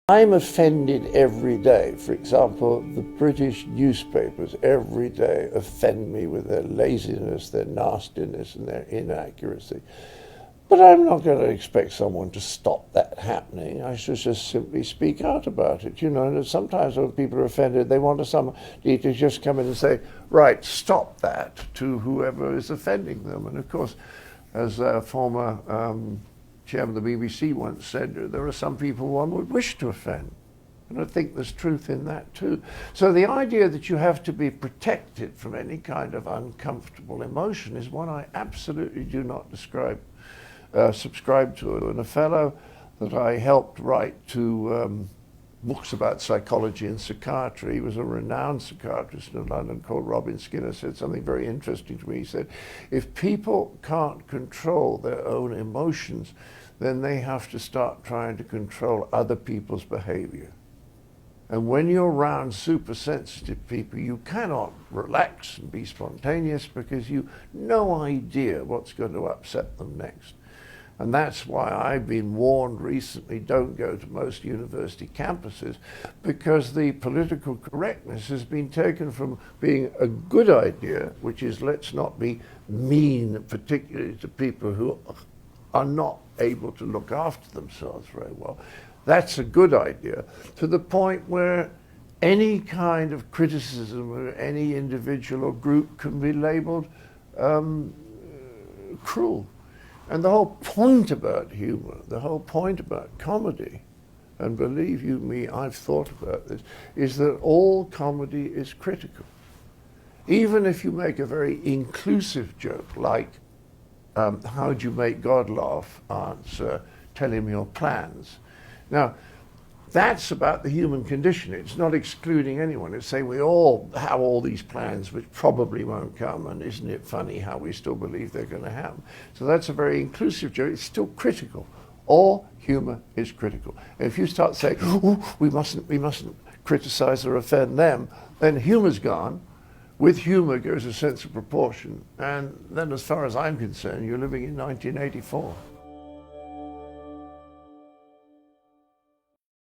I'm offended every day. For example, the British newspapers every day offend me with their laziness, their nastiness, and their inaccuracy. But I'm not going to expect someone to stop that happening. I should just simply speak out about it. You know, sometimes when people are offended, they want somebody to just come in and say, right, stop that, to whoever is offending them. And of course, as a former chairman of the BBC once said, there are some people one would wish to offend. And I think there's truth in that too. So the idea that you have to be protected from any kind of uncomfortable emotion is one I absolutely do not subscribe to. And a fellow that I helped write two books about psychology and psychiatry, he was a renowned psychiatrist in London called Robin Skinner, said something very interesting to me. He said, if people can't control their own emotions, then they have to start trying to control other people's behavior. And when you're around super sensitive people, you cannot relax and be spontaneous because you've no idea what's going to upset them next. And that's why I've been warned recently, don't go to most university campuses, because the political correctness has been taken from being a good idea, which is let's not be mean, particularly to people who are not able to look after themselves very well. That's a good idea, to the point where any kind of criticism of any individual or group can be labeled cruel. And the whole point about humor, the whole point about comedy, and believe you me, I've thought about this, is that all comedy is critical. Even if you make a very inclusive joke, like, how'd you make God laugh? Answer, tell him your plans. Now, that's about the human condition. It's not excluding anyone. It's saying we all have all these plans which probably won't come, and isn't it funny how we still believe they're going to happen? So that's a very inclusive joke. It's still critical. All humor is critical. And if you start saying, oh, we mustn't criticize or offend them, then humor's gone. With humor goes a sense of proportion. And then as far as I'm concerned, you're living in 1984.